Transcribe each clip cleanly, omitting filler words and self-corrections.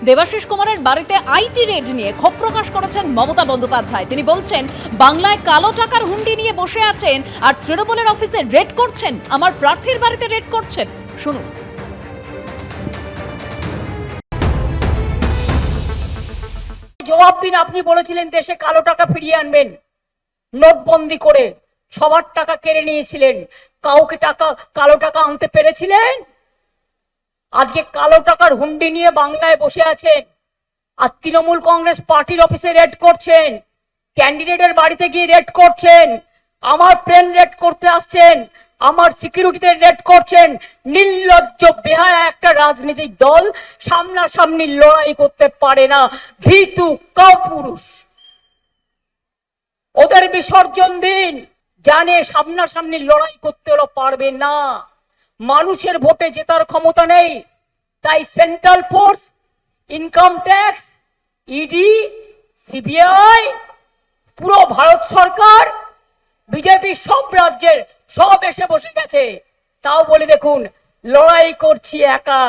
দেবাশিস কুমারের বাড়িতে IT red নিয়ে ক্ষোভ প্রকাশ করেছেন মমতা বন্দ্যোপাধ্যায়। তিনি বলছেন, বাংলায় কালো টাকার হুন্ডি নিয়ে বসে আছেন আর তৃণমূলের অফিসে রেড করছেন, আমার প্রার্থীর বাড়িতে রেড করছেন। শুনুন। জবাব দিন। আপনি বলেছিলেন দেশে কালো টাকা ফিরিয়ে আনবেন, নোটবন্দি করে সবার টাকা কেড়ে নিয়েছিলেন, কাউকে কালো টাকা আনতে পেরেছিলেন? আজকে কালো টাকার হুন্ডি নিয়ে বাংলায় বসে আছেন আর তৃণমূল কংগ্রেস পার্টির অফিসে রেড করছেন, ক্যান্ডিডেটের বাড়িতে গিয়ে রেড করছেন, আমার প্লেন রেড করতে আসছেন, আমার সিকিউরিটিতে রেড করছেন। নির্লজ্জ বেহায়া একটা রাজনৈতিক দল সামনাসামনি লড়াই করতে পারে না, ভীতু কাপুরুষ। ওদের বিসর্জন দিন, জানে সামনাসামনি লড়াই করতে ওরা পারবে না, মানুষের ভোটে জেতার ক্ষমতা নেই। তাই central force, income tax, ED, CBI, পুরো ভারত সরকার, বিজেপি সব রাজ্যের সব এসে বসে গেছে। তাও বলে দেখুন, লড়াই করছি একা,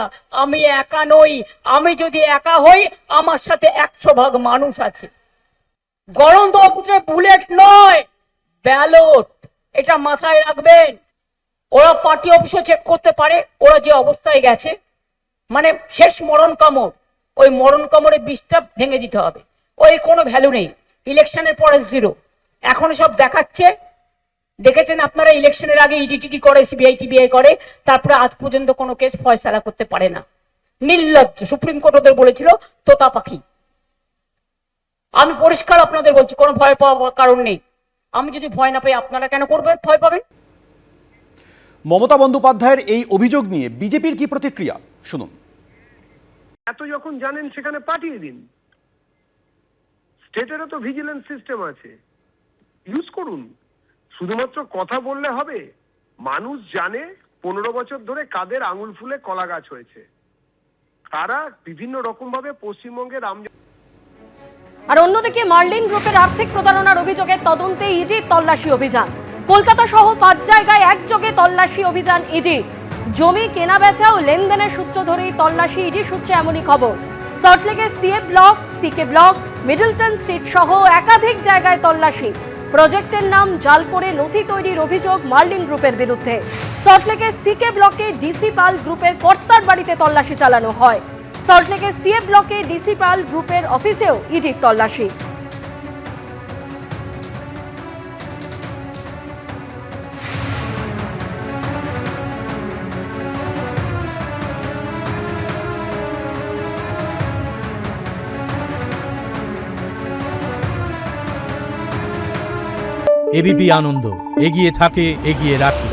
আমি একা নই। আমি যদি একা হই, আমার সাথে 100 ভাগ মানুষ আছে। গণতন্ত্রে বুলেট নয়, ব্যালট, এটা মাথায় রাখবেন। ওরা পার্টি অফিসে চেক করতে পারে, ওরা যে অবস্থায় গেছে, মানে শেষ মরণ কামড়, ওই মরণ কামড়ে বিষটা ভেঙে দিতে হবে। ওই কোনো ভ্যালু নেই, ইলেকশনের পরে জিরো। এখন সব দেখাচ্ছে, দেখেছেন আপনারা, ইলেকশনের আগে ইডিটিটি করে, সিবিআই টিবিআই করে, তারপরে আজ পর্যন্ত কোনো কেস ফয়সালা করতে পারে না। নির্লজ্জ। সুপ্রিম কোর্ট ওদের বলেছিল তোতা পাখি। আমি পরিষ্কার আপনাদের বলছি, কোনো ভয় পাওয়ার কারণ নেই। আমি যদি ভয় না পাই, আপনারা কেন করবেন, ভয় পাবেন? মমতা বন্দ্যোপাধ্যায়ের এই অভিযোগ নিয়ে বিজেপির কি প্রতিক্রিয়া শুনুন। এত যখন জানেন সেখানে পাঠিয়ে দিন। স্টেটেরও তো ভিজিলেন্স সিস্টেম আছে, ইউজ করুন। শুধুমাত্র কথা বললে হবে? মানুষ জানে 15 বছর ধরে কাদের আঙুল ফুলে কলা গাছ হয়েছে। তারা বিভিন্ন রকম ভাবে পশ্চিমবঙ্গের আর অন্যদিকে মার্লিন গ্রুপের আর্থিক প্রতারণার অভিযোগে তদন্তে ইডির তল্লাশি অভিযান। কলকাতা সহ 5 জায়গায় একযোগে তল্লাশি অভিযান ইডি। জমি কেনা বেচা ও লেনদেনের সূত্র ধরেই তল্লাশি ইডি সূত্রে এমনই খবর। সল্টলেকের CA block, CK block, Middleton street সহ একাধিক জায়গায় তল্লাশি। প্রজেক্টের নাম জাল করে নথি তৈরির অভিযোগ মার্লিন গ্রুপের বিরুদ্ধে। সল্টলেকের সিকে ব্লকে ডিসি পাল গ্রুপের কর্তার বাড়িতে তল্লাশি চালানো হয়। সল্টলেকের সিএ ব্লকে ডিসি পাল গ্রুপের অফিসেও ইডির তল্লাশি। এবিপি আনন্দ, এগিয়ে থাকে, এগিয়ে রাখে।